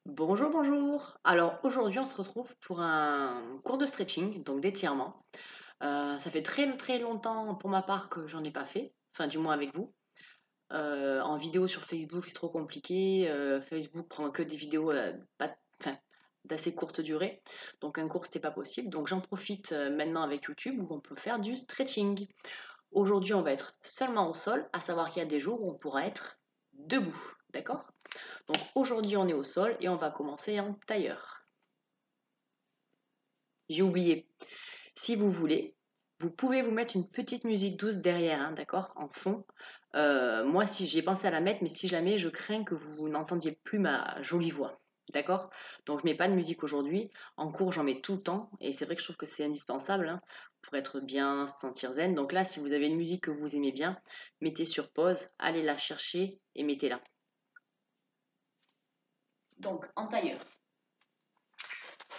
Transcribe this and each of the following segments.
Bonjour, bonjour. Alors aujourd'hui, on se retrouve pour un cours de stretching, donc d'étirement. Ça fait très très longtemps pour ma part que j'en ai pas fait, enfin du moins avec vous. En vidéo sur Facebook, c'est trop compliqué. Facebook prend que des vidéos enfin, d'assez courte durée, donc un cours c'était pas possible. Donc j'en profite maintenant avec YouTube où on peut faire du stretching. Aujourd'hui, on va être seulement au sol, à savoir qu'il y a des jours où on pourra être debout, d'accord? Donc aujourd'hui, on est au sol et on va commencer en tailleur. J'ai oublié. Si vous voulez, vous pouvez vous mettre une petite musique douce derrière, hein, d'accord, en fond. Moi, si j'ai pensé à la mettre, mais si jamais, je crains que vous n'entendiez plus ma jolie voix. D'accord? Donc, je mets pas de musique aujourd'hui. En cours, j'en mets tout le temps. Et c'est vrai que je trouve que c'est indispensable, hein, pour être bien, se sentir zen. Donc là, si vous avez une musique que vous aimez bien, mettez sur pause, allez la chercher et mettez-la. Donc, en tailleur.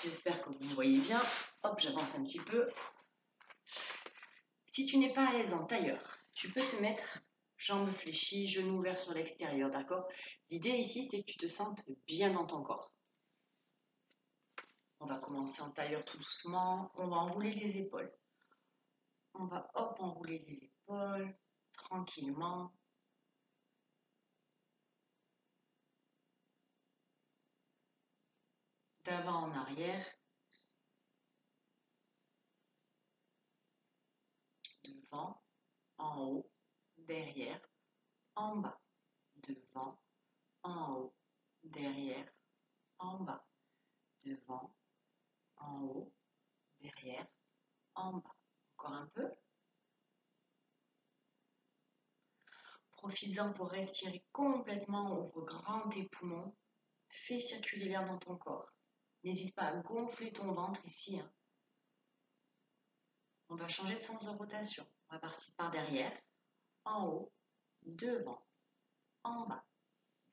J'espère que vous me voyez bien. Hop, j'avance un petit peu. Si tu n'es pas à l'aise en tailleur, tu peux te mettre jambes fléchies, genoux ouverts sur l'extérieur, d'accord? L'idée ici, c'est que tu te sentes bien dans ton corps. On va commencer en tailleur tout doucement. On va enrouler les épaules. On va, hop, enrouler les épaules tranquillement. D'avant en arrière. Devant, en haut, derrière, en bas. Devant, en haut, derrière, en bas. Devant, en haut, derrière, en bas. Encore un peu. Profites-en pour respirer complètement, ouvre grand tes poumons, fais circuler l'air dans ton corps. N'hésite pas à gonfler ton ventre ici, hein. On va changer de sens de rotation. On va partir par derrière, en haut, devant, en bas,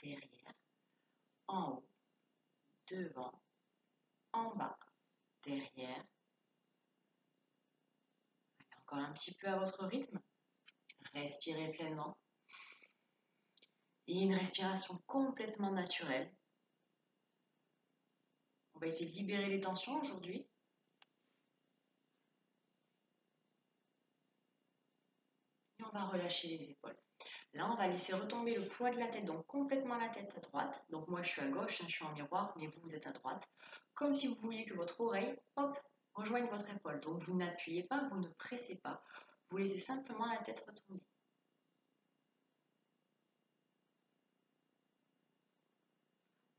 derrière, en haut, devant, en bas, derrière. Encore un petit peu à votre rythme. Respirez pleinement. Et une respiration complètement naturelle. On va essayer de libérer les tensions aujourd'hui. Et on va relâcher les épaules. Là, on va laisser retomber le poids de la tête, donc complètement la tête à droite. Donc moi, je suis à gauche, hein, je suis en miroir, mais vous, vous êtes à droite. Comme si vous vouliez que votre oreille, hop, rejoigne votre épaule. Donc vous n'appuyez pas, vous ne pressez pas. Vous laissez simplement la tête retomber.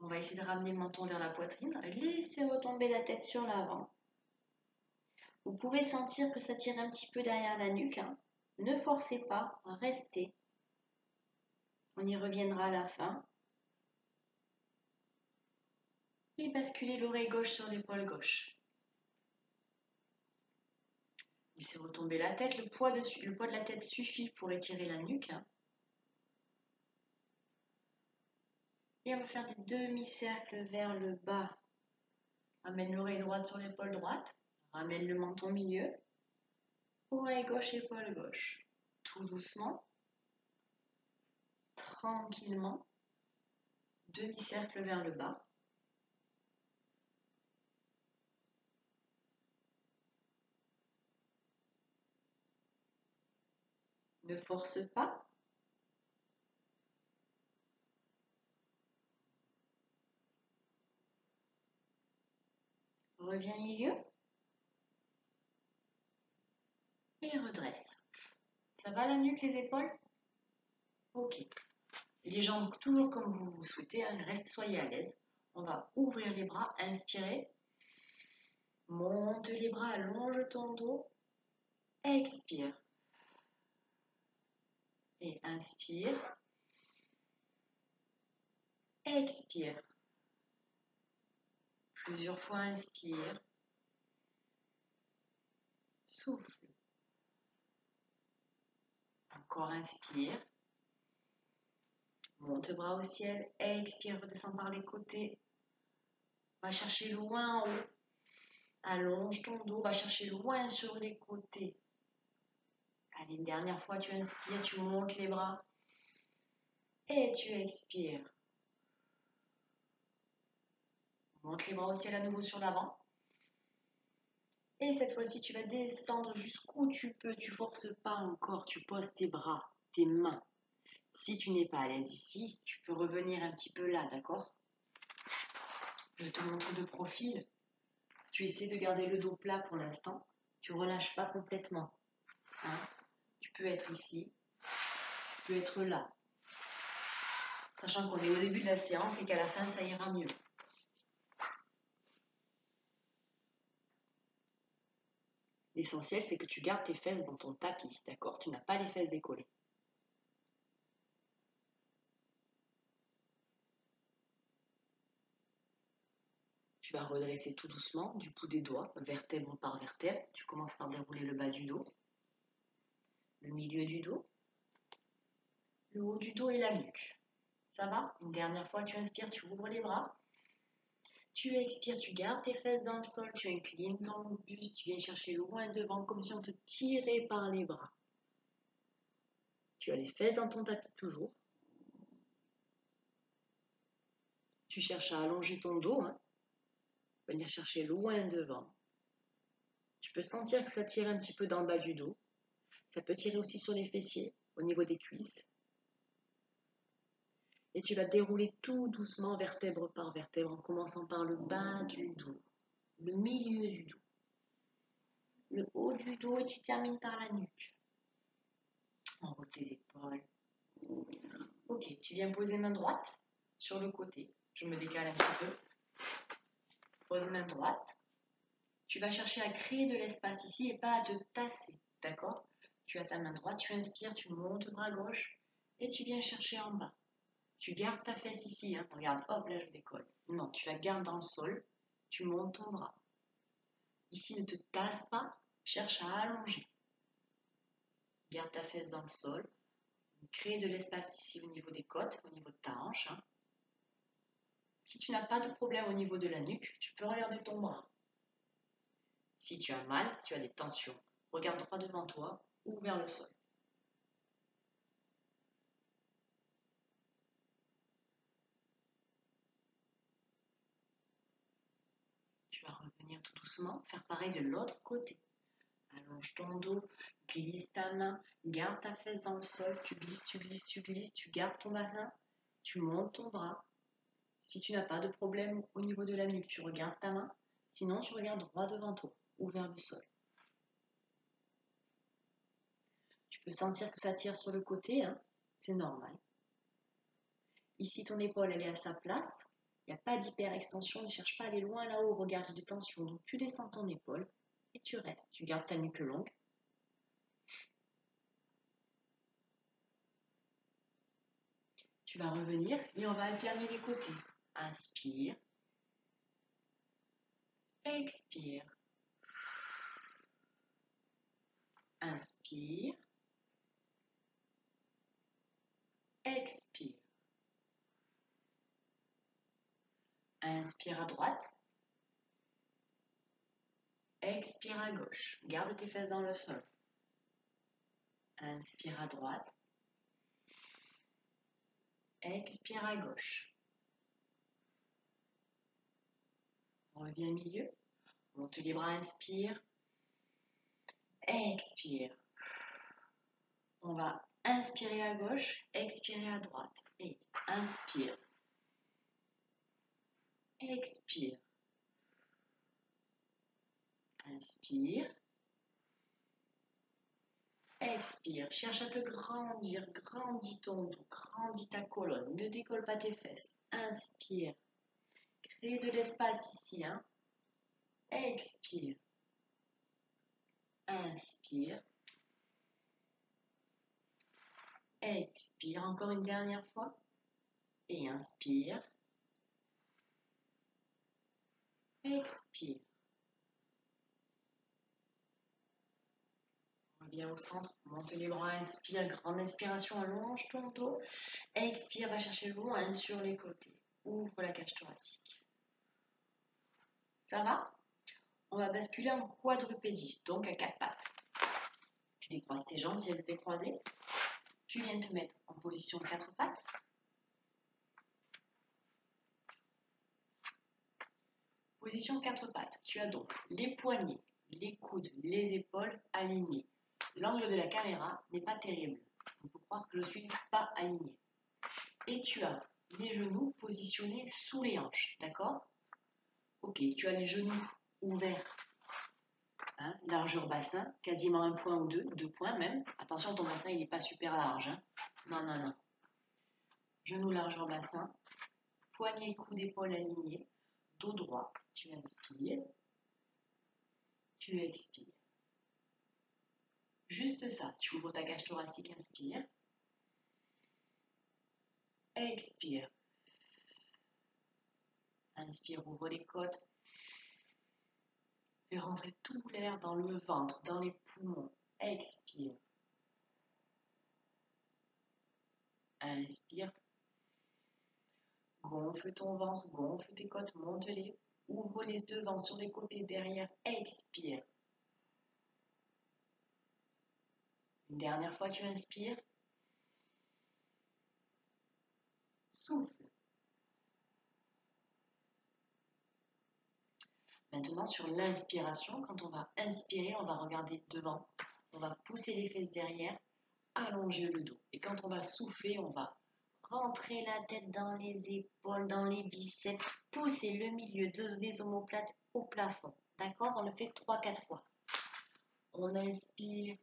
On va essayer de ramener le menton vers la poitrine. Laissez retomber la tête sur l'avant. Vous pouvez sentir que ça tire un petit peu derrière la nuque, hein. Ne forcez pas, restez. On y reviendra à la fin. Et basculez l'oreille gauche sur l'épaule gauche. Laissez retomber la tête. Le poids de la tête suffit pour étirer la nuque, hein. Et on va faire des demi-cercles vers le bas. Ramène l'oreille droite sur l'épaule droite. Ramène le menton au milieu. Oreille gauche, épaule gauche. Tout doucement. Tranquillement. Demi-cercle vers le bas. Ne force pas. Reviens milieu. Et redresse. Ça va la nuque, les épaules? Ok. Et les jambes toujours comme vous souhaitez, hein, soyez à l'aise. On va ouvrir les bras, inspirez. Monte les bras, allonge ton dos. Expire. Et inspire. Expire. Plusieurs fois, inspire. Souffle. Encore inspire. Monte bras au ciel. Expire, redescends par les côtés. Va chercher loin en haut. Allonge ton dos. Va chercher loin sur les côtés. Allez, une dernière fois, tu inspires, tu montes les bras. Et tu expires. Monte les bras au ciel à nouveau sur l'avant. Et cette fois-ci, tu vas descendre jusqu'où tu peux. Tu forces pas encore. Tu poses tes bras, tes mains. Si tu n'es pas à l'aise ici, tu peux revenir un petit peu là, d'accord? Je te montre de profil. Tu essaies de garder le dos plat pour l'instant. Tu ne relâches pas complètement. Hein? Tu peux être ici. Tu peux être là. Sachant qu'on est au début de la séance et qu'à la fin, ça ira mieux. L'essentiel, c'est que tu gardes tes fesses dans ton tapis, d'accord? Tu n'as pas les fesses décollées. Tu vas redresser tout doucement, du bout des doigts, vertèbre par vertèbre. Tu commences par dérouler le bas du dos, le milieu du dos, le haut du dos et la nuque. Ça va? Une dernière fois, tu inspires, tu ouvres les bras. Tu expires, tu gardes tes fesses dans le sol, tu inclines ton buste, tu viens chercher loin devant, comme si on te tirait par les bras. Tu as les fesses dans ton tapis toujours. Tu cherches à allonger ton dos, hein. Venir chercher loin devant. Tu peux sentir que ça tire un petit peu dans le bas du dos. Ça peut tirer aussi sur les fessiers, au niveau des cuisses. Et tu vas dérouler tout doucement, vertèbre par vertèbre, en commençant par le bas du dos, le milieu du dos, le haut du dos et tu termines par la nuque. Enroule tes épaules. Ok, tu viens poser main droite sur le côté. Je me décale un petit peu. Pose main droite. Tu vas chercher à créer de l'espace ici et pas à te tasser, d'accord? Tu as ta main droite, tu inspires, tu montes le bras gauche et tu viens chercher en bas. Tu gardes ta fesse ici, hein. Regarde, hop, là je décolle. Non, tu la gardes dans le sol, tu montes ton bras. Ici, ne te tasse pas, cherche à allonger. Garde ta fesse dans le sol, crée de l'espace ici au niveau des côtes, au niveau de ta hanche. Hein. Si tu n'as pas de problème au niveau de la nuque, tu peux regarder ton bras. Si tu as mal, si tu as des tensions, regarde droit devant toi ou vers le sol. Tu vas revenir tout doucement, faire pareil de l'autre côté. Allonge ton dos, glisse ta main, garde ta fesse dans le sol, tu glisses, tu glisses, tu glisses, tu gardes ton bassin, tu montes ton bras. Si tu n'as pas de problème au niveau de la nuque, tu regardes ta main, sinon tu regardes droit devant toi ou vers le sol. Tu peux sentir que ça tire sur le côté, hein, c'est normal. Ici, ton épaule, elle est à sa place. Il n'y a pas d'hyperextension, ne cherche pas à aller loin là-haut, regarde des tensions. Donc, tu descends ton épaule et tu restes. Tu gardes ta nuque longue. Tu vas revenir et on va alterner les côtés. Inspire. Expire. Inspire. Expire. Inspire à droite. Expire à gauche. Garde tes fesses dans le sol. Inspire à droite. Expire à gauche. Reviens au milieu. Monte les bras, inspire. Expire. On va inspirer à gauche, expirer à droite. Et inspire. Expire. Inspire. Expire. Cherche à te grandir. Grandis ton dos. Grandis ta colonne. Ne décolle pas tes fesses. Inspire. Crée de l'espace ici. Hein. Expire. Inspire. Expire. Encore une dernière fois. Et inspire. Expire. Reviens au centre, monte les bras, inspire, grande inspiration, allonge ton dos. Expire, va chercher loin sur les côtés. Ouvre la cage thoracique. Ça va? On va basculer en quadrupédie, donc à quatre pattes. Tu décroises tes jambes si elles étaient croisées. Tu viens te mettre en position quatre pattes. Position quatre pattes. Tu as donc les poignets, les coudes, les épaules alignés. L'angle de la caméra n'est pas terrible. On peut croire que je ne suis pas alignée. Et tu as les genoux positionnés sous les hanches, d'accord? Ok, tu as les genoux ouverts, hein, largeur bassin, quasiment un point ou deux points même. Attention, ton bassin il n'est pas super large. Hein. Non, non, non. Genoux largeur bassin, poignets, coudes, épaules alignés, dos droit. Tu inspires, tu expires. Juste ça, tu ouvres ta cage thoracique, inspire, expire. Inspire, ouvre les côtes. Fais rentrer tout l'air dans le ventre, dans les poumons. Expire. Inspire. Gonfle ton ventre, gonfle tes côtes, monte-les. Ouvre les devants sur les côtés, derrière. Expire. Une dernière fois, tu inspires. Souffle. Maintenant, sur l'inspiration, quand on va inspirer, on va regarder devant. On va pousser les fesses derrière, allonger le dos. Et quand on va souffler, on va rentrer la tête dans les épaules, dans les biceps, pousser le milieu des omoplates au plafond. D'accord? On le fait 3-4 fois. On inspire,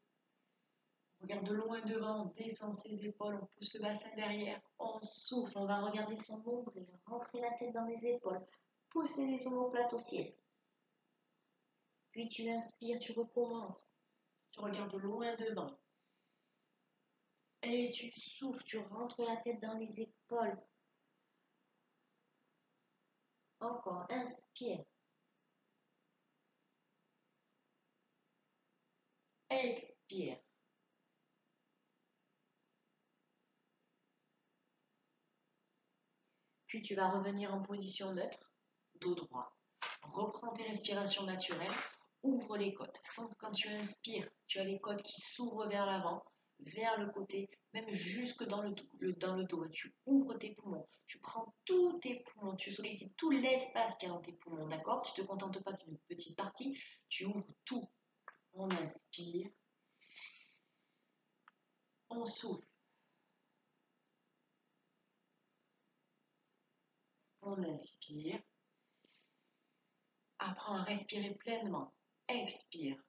on regarde de loin devant, on descend ses épaules, on pousse le bassin derrière, on souffle, on va regarder son nombril, rentrer la tête dans les épaules, pousser les omoplates au ciel. Puis tu inspires, tu recommences. Tu regardes de loin devant. Et tu souffles, tu rentres la tête dans les épaules. Encore, inspire. Expire. Puis tu vas revenir en position neutre, dos droit. Reprends tes respirations naturelles, ouvre les côtes. Sens que quand tu inspires, tu as les côtes qui s'ouvrent vers l'avant, vers le côté, même jusque dans le dos. Tu ouvres tes poumons, tu prends tous tes poumons, tu sollicites tout l'espace qu'il y a dans tes poumons, d'accord? Tu ne te contentes pas d'une petite partie, tu ouvres tout. On inspire, on souffle. On inspire. Apprends à respirer pleinement. Expire.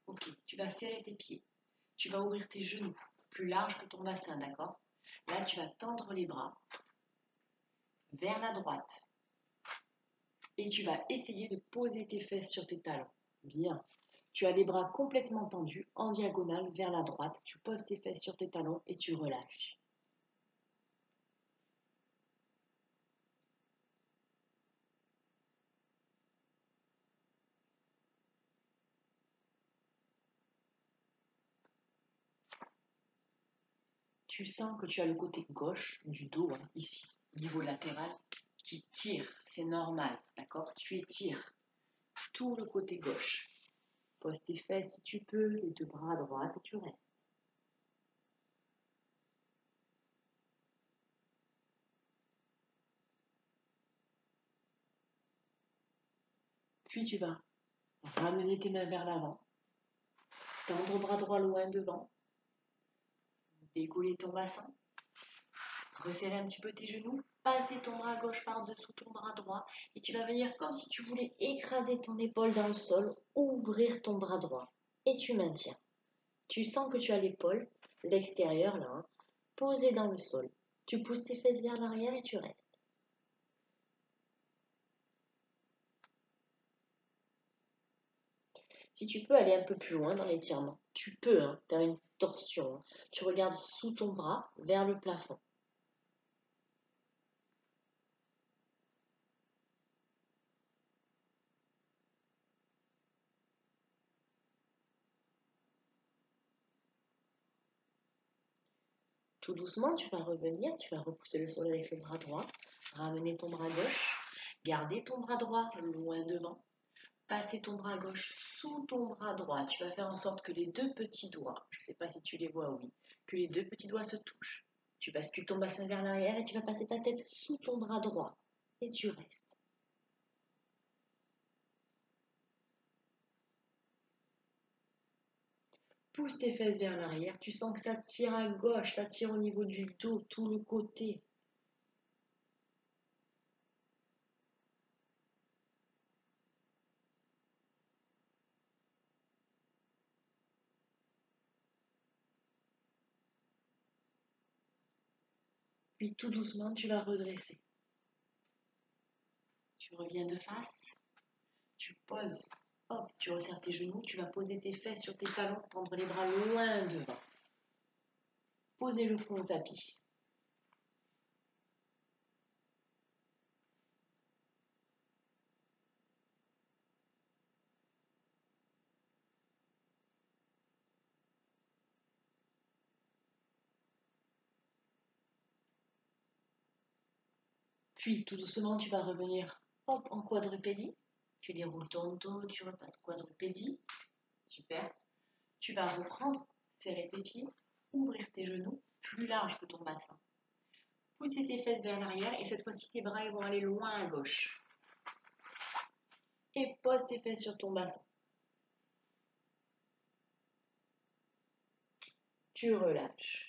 Ok, tu vas serrer tes pieds. Tu vas ouvrir tes genoux, plus large que ton bassin, d'accord? Là, tu vas tendre les bras vers la droite. Et tu vas essayer de poser tes fesses sur tes talons. Bien. Tu as les bras complètement tendus, en diagonale, vers la droite. Tu poses tes fesses sur tes talons et tu relâches. Tu sens que tu as le côté gauche du dos, hein, ici, niveau latéral, qui tire. C'est normal, d'accord? Tu étires tout le côté gauche. Pose tes fesses si tu peux, les deux bras à droite et tu restes. Puis tu vas ramener tes mains vers l'avant, tendre bras droit loin devant, dégouler ton bassin, resserrer un petit peu tes genoux, passer ton bras gauche par-dessous ton bras droit et tu vas venir comme si tu voulais écraser ton épaule dans le sol, ouvrir ton bras droit et tu maintiens. Tu sens que tu as l'épaule, l'extérieur là, hein, posée dans le sol. Tu pousses tes fesses vers l'arrière et tu restes. Si tu peux aller un peu plus loin dans l'étirement, tu peux, hein, tu as une torsion. Hein. Tu regardes sous ton bras vers le plafond. Tout doucement, tu vas revenir, tu vas repousser le sol avec le bras droit, ramener ton bras gauche, garder ton bras droit loin devant, passer ton bras gauche sous ton bras droit. Tu vas faire en sorte que les deux petits doigts, je ne sais pas si tu les vois, oui, que les deux petits doigts se touchent. Tu bascules ton bassin vers l'arrière et tu vas passer ta tête sous ton bras droit. Et tu restes. Pousse tes fesses vers l'arrière. Tu sens que ça tire à gauche, ça tire au niveau du dos, tout le côté. Puis tout doucement, tu vas redresser. Tu reviens de face. Tu poses. Hop, tu resserres tes genoux. Tu vas poser tes fesses sur tes talons, tendre les bras loin devant. Posez le front au tapis. Puis tout doucement, tu vas revenir hop, en quadrupédie. Tu déroules ton dos, tu repasses quadrupédie. Super. Tu vas reprendre, serrer tes pieds, ouvrir tes genoux, plus large que ton bassin. Pousser tes fesses vers l'arrière et cette fois-ci, tes bras ils vont aller loin à gauche. Et pose tes fesses sur ton bassin. Tu relâches.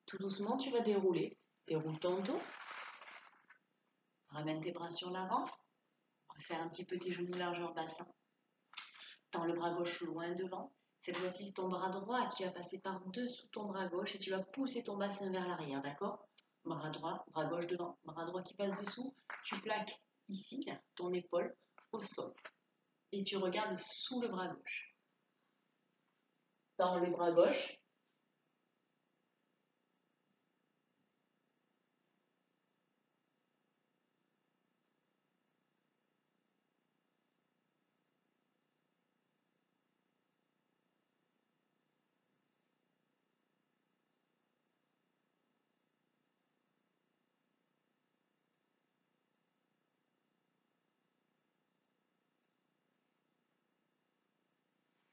Tout doucement, tu vas dérouler. Déroule ton dos. Ramène tes bras sur l'avant. Resserre un petit peu tes genoux largeur bassin. Tends le bras gauche loin devant. Cette fois-ci, c'est ton bras droit qui va passer par-dessous ton bras gauche et tu vas pousser ton bassin vers l'arrière, d'accord? Bras droit, bras gauche devant, bras droit qui passe dessous. Tu plaques ici, là, ton épaule au sol. Et tu regardes sous le bras gauche. Tends le bras gauche.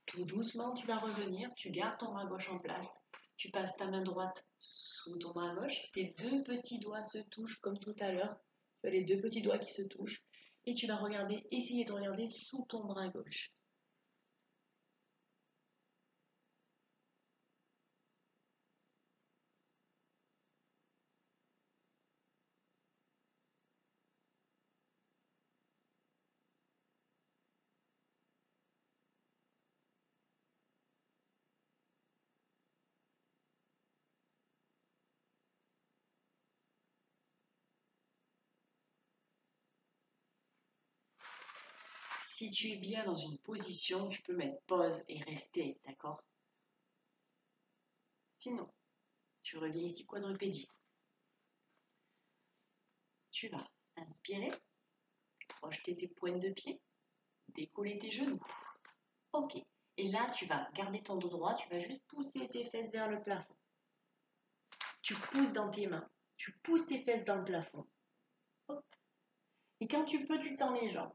Tout doucement, tu vas revenir. Tu gardes ton bras gauche en place. Tu passes ta main droite sous ton bras gauche. Tes deux petits doigts se touchent comme tout à l'heure. Tu as les deux petits doigts qui se touchent. Et tu vas regarder, essayer de regarder sous ton bras gauche. Si tu es bien dans une position, tu peux mettre pause et rester, d'accord? Sinon, tu reviens ici quadrupédie. Tu vas inspirer, projeter tes pointes de pied, décoller tes genoux. Ok. Et là, tu vas garder ton dos droit, tu vas juste pousser tes fesses vers le plafond. Tu pousses dans tes mains, tu pousses tes fesses dans le plafond. Hop. Et quand tu peux, tu tends les jambes.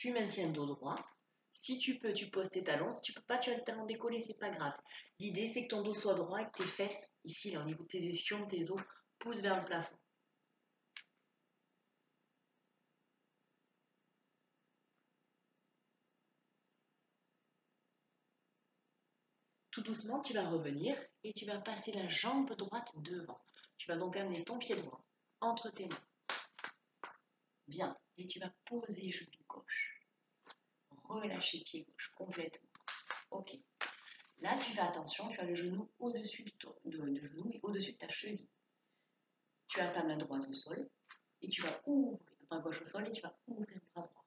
Tu maintiens le dos droit. Si tu peux, tu poses tes talons. Si tu peux pas, tu as le talon décollé, c'est pas grave. L'idée, c'est que ton dos soit droit et que tes fesses, ici, là, au niveau de tes ischions, tes os, poussent vers le plafond. Tout doucement, tu vas revenir et tu vas passer la jambe droite devant. Tu vas donc amener ton pied droit entre tes mains. Bien. Et tu vas poser genou gauche. Relâcher pied gauche complètement. Ok. Là, tu fais attention, tu as le genou au-dessus de genou et au-dessus de ta cheville. Tu as ta main droite au sol et tu vas ouvrir le bras gauche au sol et tu vas ouvrir le bras droit.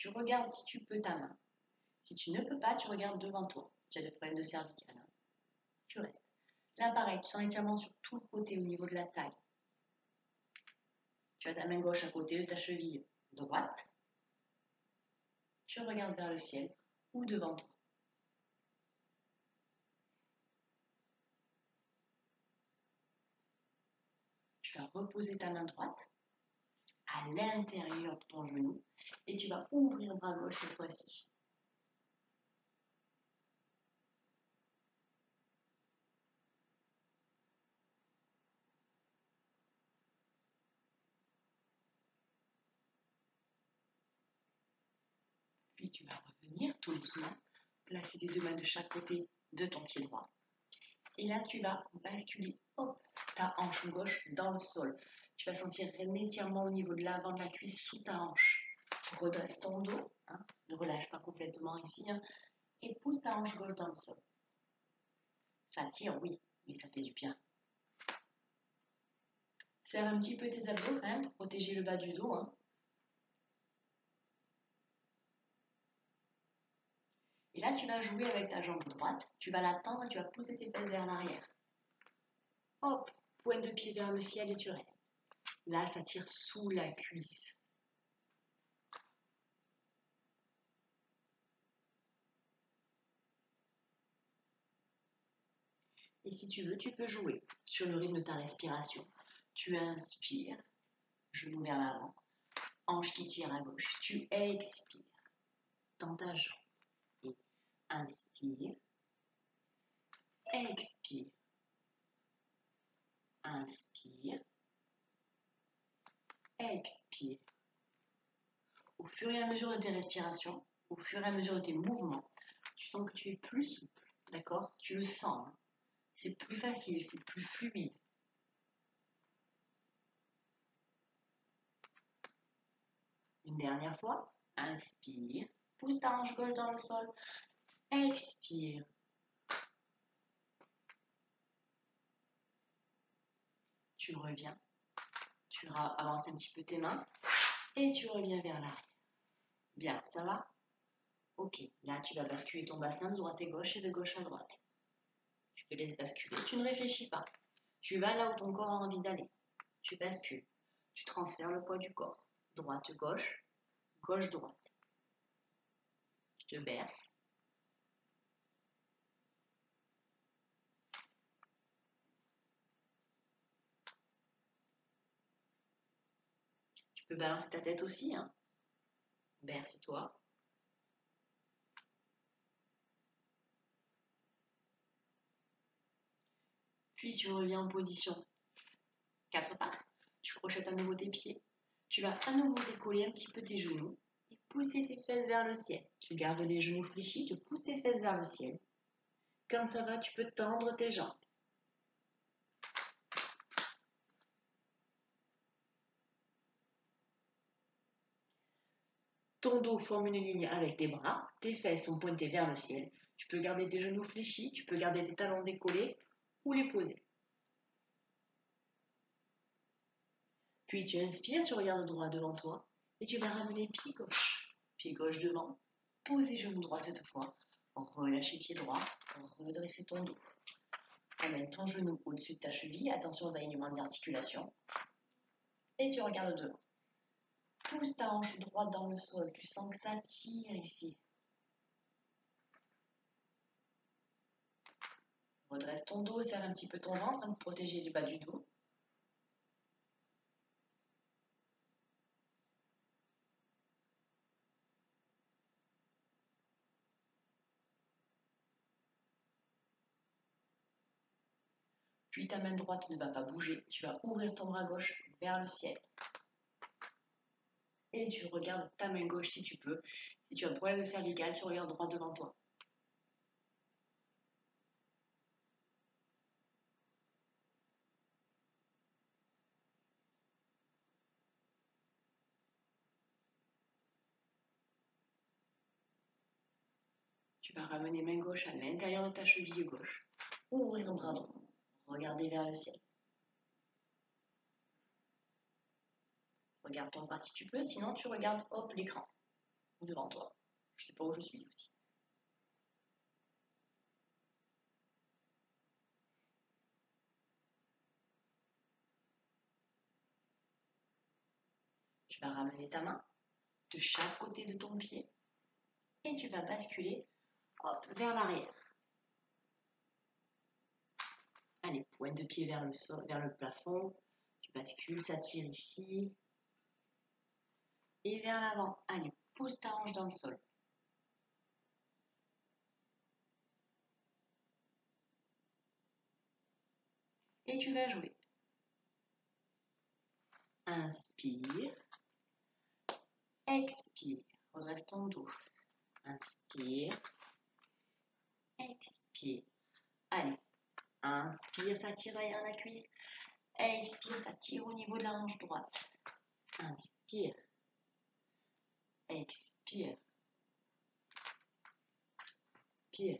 Tu regardes si tu peux ta main. Si tu ne peux pas, tu regardes devant toi. Si tu as des problèmes de cervicale, hein, tu restes. Là, pareil, tu sens l'étirement sur tout le côté au niveau de la taille. Tu as ta main gauche à côté de ta cheville droite. Tu regardes vers le ciel ou devant toi. Tu vas reposer ta main droite à l'intérieur de ton genou et tu vas ouvrir le bras gauche cette fois-ci. Puis tu vas revenir tout doucement, placer les deux mains de chaque côté de ton pied droit. Et là, tu vas basculer, hop, ta hanche gauche dans le sol. Tu vas sentir un étirement au niveau de l'avant de la cuisse sous ta hanche. Redresse ton dos, hein, ne relâche pas complètement ici, hein, et pousse ta hanche gauche dans le sol. Ça tire, oui, mais ça fait du bien. Serre un petit peu tes abdos quand même pour protéger le bas du dos. Hein. Et là, tu vas jouer avec ta jambe droite. Tu vas la tendre et tu vas pousser tes fesses vers l'arrière. Hop, pointe de pied vers le ciel et tu restes. Là, ça tire sous la cuisse. Et si tu veux, tu peux jouer sur le rythme de ta respiration. Tu inspires, genou vers l'avant, hanche qui tire à gauche. Tu expires, tends ta jambe. Et inspire, expire, inspire, expire. Au fur et à mesure de tes respirations, au fur et à mesure de tes mouvements, tu sens que tu es plus souple, d'accord? Tu le sens, hein. C'est plus facile, c'est plus fluide. Une dernière fois, inspire, pousse ta hanche gauche dans le sol, expire. Tu reviens, tu avances un petit peu tes mains et tu reviens vers l'arrière. Bien, ça va? Ok, là tu vas basculer ton bassin de droite à gauche et de gauche à droite. Tu te laisses basculer, tu ne réfléchis pas. Tu vas là où ton corps a envie d'aller. Tu bascules, tu transfères le poids du corps. Droite-gauche, gauche-droite. Tu te berces. Tu peux balancer ta tête aussi, hein. Berce-toi. Puis tu reviens en position 4 pattes. Tu crochettes à nouveau tes pieds. Tu vas à nouveau décoller un petit peu tes genoux et pousser tes fesses vers le ciel. Tu gardes les genoux fléchis, tu pousses tes fesses vers le ciel. Quand ça va, tu peux tendre tes jambes. Ton dos forme une ligne avec tes bras, tes fesses sont pointées vers le ciel. Tu peux garder tes genoux fléchis, tu peux garder tes talons décollés ou les poser. Puis tu inspires, tu regardes droit devant toi et tu vas ramener pied gauche devant, poser genou droit cette fois, relâcher pied droit, redresser ton dos. Amène ton genou au-dessus de ta cheville, attention aux alignements des articulations et tu regardes devant. Pousse ta hanche droite dans le sol, tu sens que ça tire ici. Redresse ton dos, serre un petit peu ton ventre pour protéger les bas du dos. Puis ta main droite ne va pas bouger, tu vas ouvrir ton bras gauche vers le ciel. Et tu regardes ta main gauche si tu peux. Si tu as un problème de cervicale, tu regardes droit devant toi. Tu vas ramener main gauche à l'intérieur de ta cheville gauche. Ouvrir le bras droit. Regarder vers le ciel. Regarde ton bras si tu peux, sinon tu regardes hop l'écran. ou devant toi. Je sais pas où je suis aussi. Tu vas ramener ta main de chaque côté de ton pied et tu vas basculer, hop, vers l'arrière. Allez, pointe de pied vers le sol, vers le plafond. Tu bascules, ça tire ici et vers l'avant. Allez, pousse ta hanche dans le sol. Et tu vas jouer. Inspire, expire. Redresse ton dos. Inspire, expire. Allez, inspire, ça tire derrière la cuisse. Expire, ça tire au niveau de la hanche droite. Inspire, expire, expire.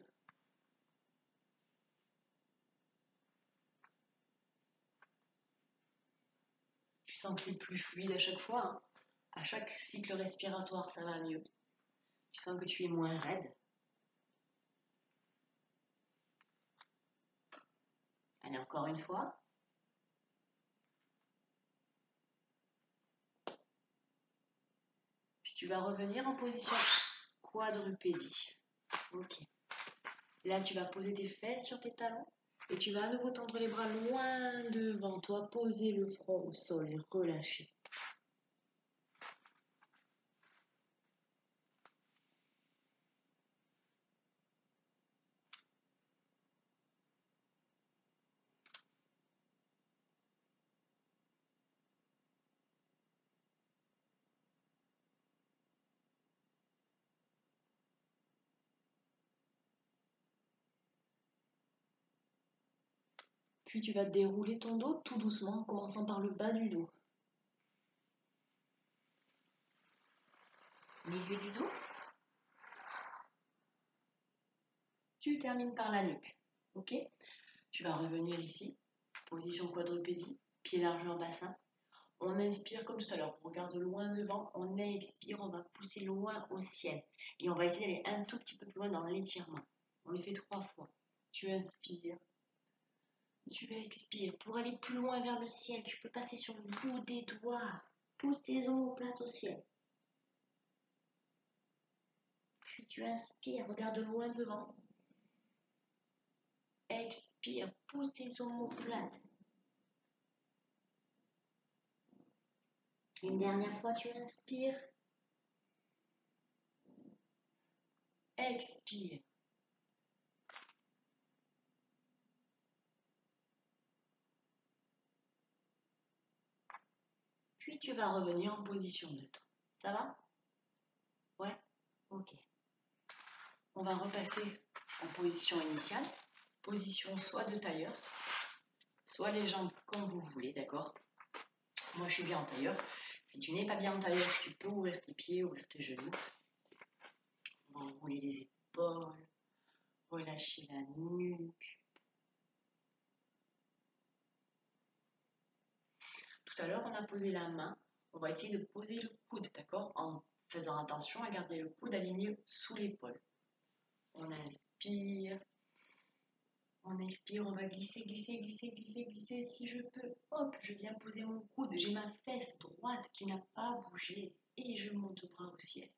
Tu sens que c'est plus fluide à chaque fois, hein. À chaque cycle respiratoire, ça va mieux. Tu sens que tu es moins raide. Allez, encore une fois. Puis tu vas revenir en position quadrupédie. Ok. Là, tu vas poser tes fesses sur tes talons et tu vas à nouveau tendre les bras loin devant toi, poser le front au sol et relâcher. Puis tu vas dérouler ton dos tout doucement, en commençant par le bas du dos. Milieu du dos. Tu termines par la nuque. Ok? Tu vas revenir ici, position quadrupédie, pied largeur bassin. On inspire comme tout à l'heure, on regarde loin devant, on expire, on va pousser loin au ciel. Et on va essayer d'aller un tout petit peu plus loin dans l'étirement. On le fait 3 fois. Tu inspires, tu expires. Pour aller plus loin vers le ciel, tu peux passer sur le bout des doigts. Pousse tes omoplates au ciel. Puis tu inspires, regarde loin devant. Expire, pousse tes omoplates. Une dernière fois, tu inspires. Expire. Puis tu vas revenir en position neutre. Ça va? Ouais? Ok. On va repasser en position initiale. Position soit de tailleur, soit les jambes comme vous voulez, d'accord? Moi, je suis bien en tailleur. Si tu n'es pas bien en tailleur, tu peux ouvrir tes pieds, ouvrir tes genoux. On va enrouler les épaules, relâcher la nuque. Tout à l'heure, on a posé la main. On va essayer de poser le coude, d'accord? En faisant attention à garder le coude aligné sous l'épaule. On inspire. On expire, on va glisser, glisser, glisser, glisser, glisser. Si je peux, hop, je viens poser mon coude. J'ai ma fesse droite qui n'a pas bougé et je monte bras au ciel.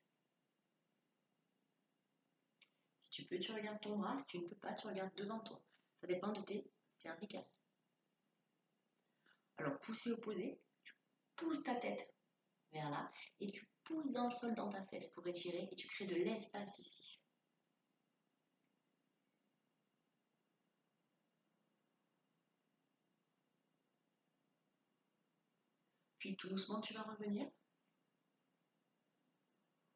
Si tu peux, tu regardes ton bras. Si tu ne peux pas, tu regardes devant toi. Ça dépend de tes cervicales. Alors, pousser opposé, tu pousses ta tête vers là et tu pousses dans le sol dans ta fesse pour étirer et tu crées de l'espace ici. Puis tout doucement, tu vas revenir.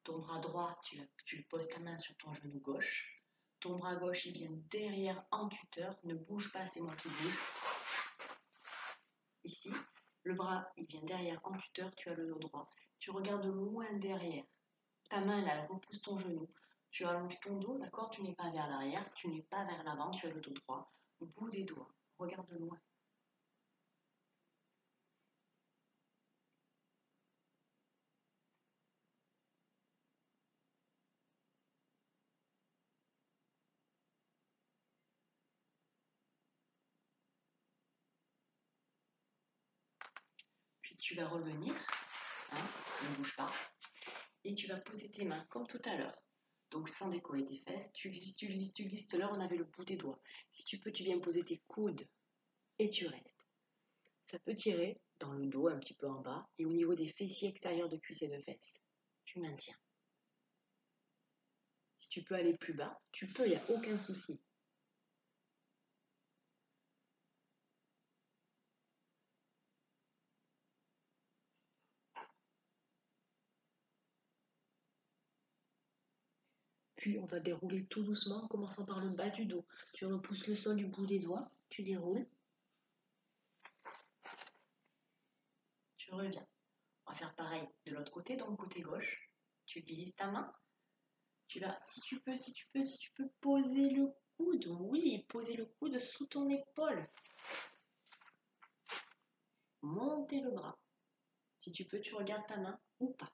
Ton bras droit, tu poses ta main sur ton genou gauche. Ton bras gauche, il vient derrière en tuteur. Ne bouge pas, c'est moi qui bouge. Ici, le bras, il vient derrière en tuteur. Tu as le dos droit. Tu regardes loin derrière. Ta main, là, elle repousse ton genou. Tu allonges ton dos, d'accord? Tu n'es pas vers l'arrière. Tu n'es pas vers l'avant. Tu as le dos droit. Au bout des doigts. Regarde loin. tu vas revenir, hein, ne bouge pas, et tu vas poser tes mains comme tout à l'heure. Donc sans décoller tes fesses, tu glisses, tu glisses, tu glisses. Tout à l'heure, on avait le bout des doigts. Si tu peux, tu viens poser tes coudes et tu restes. Ça peut tirer dans le dos, un petit peu en bas, et au niveau des fessiers extérieurs de cuisses et de fesses. Tu maintiens. Si tu peux aller plus bas, tu peux, il n'y a aucun souci. Puis on va dérouler tout doucement en commençant par le bas du dos. Tu repousses le sol du bout des doigts, tu déroules. Tu reviens. On va faire pareil de l'autre côté, donc côté gauche. Tu glisses ta main. Tu vas, si tu peux poser le coude. Oui, poser le coude sous ton épaule. Monter le bras. Si tu peux, tu regardes ta main ou pas.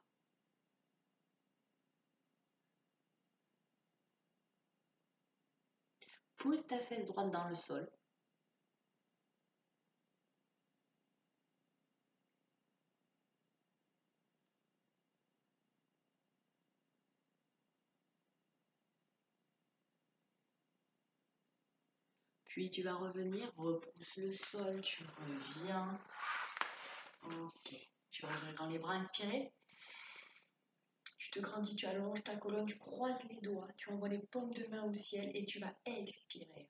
Pousse ta fesse droite dans le sol. Puis tu vas revenir, repousse le sol, tu reviens. Ok. Tu reviens dans les bras inspirés. Tu te grandis, tu allonges ta colonne, tu croises les doigts, tu envoies les paumes de main au ciel et tu vas expirer.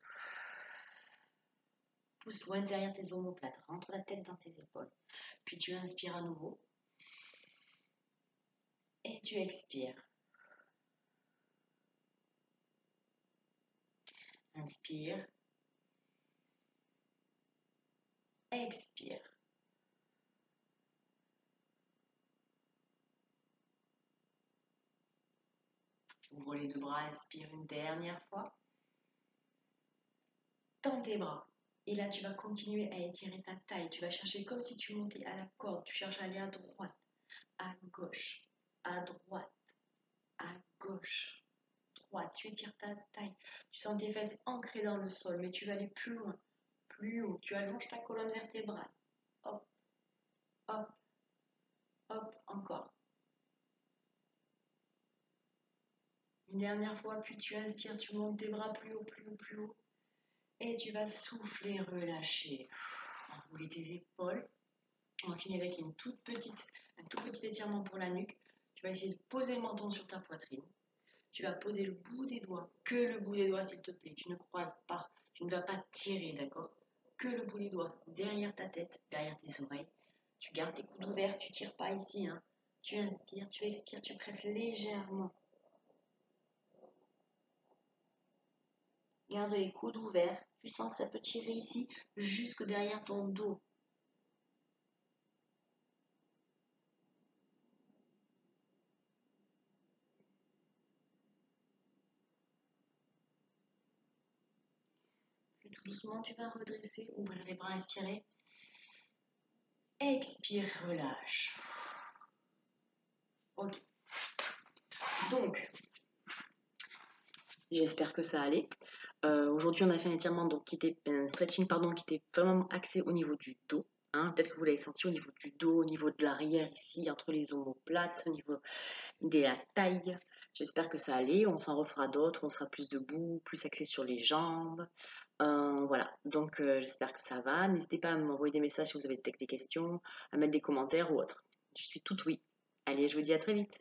Pousse loin derrière tes omoplates, rentre la tête dans tes épaules. Puis tu inspires à nouveau. Et tu expires. Inspire. Expire. Ouvre les deux bras, inspire une dernière fois. Tends tes bras. Et là, tu vas continuer à étirer ta taille. Tu vas chercher comme si tu montais à la corde. Tu cherches à aller à droite, à gauche, à droite, à gauche, droite. Tu étires ta taille. Tu sens tes fesses ancrées dans le sol, mais tu vas aller plus loin, plus haut. Tu allonges ta colonne vertébrale. Hop, hop, hop, encore. Une dernière fois, puis tu inspires, tu montes tes bras plus haut, plus haut, plus haut. Et tu vas souffler, relâcher. Enrouler tes épaules. On finit avec un tout petit étirement pour la nuque. Tu vas essayer de poser le menton sur ta poitrine. Tu vas poser le bout des doigts, que le bout des doigts s'il te plaît. Tu ne croises pas, tu ne vas pas tirer, d'accord? Que le bout des doigts derrière ta tête, derrière tes oreilles. Tu gardes tes coudes ouverts, tu ne tires pas ici. Hein. Tu inspires, tu expires, tu presses légèrement. Garde les coudes ouverts. Tu sens que ça peut tirer ici, jusque derrière ton dos. Puis tout doucement, tu vas redresser, ouvrir les bras, inspirer. Expire, relâche. Ok. Donc, j'espère que ça allait. Aujourd'hui, on a fait un étirement, donc, un stretching pardon, qui était vraiment axé au niveau du dos. Hein. Peut-être que vous l'avez senti au niveau du dos, au niveau de l'arrière ici, entre les omoplates, au niveau de la taille. J'espère que ça allait. On s'en refera d'autres. On sera plus debout, plus axé sur les jambes. Voilà. Donc, j'espère que ça va. N'hésitez pas à m'envoyer des messages si vous avez des questions, à mettre des commentaires ou autre. Je suis toute oui. Allez, je vous dis à très vite.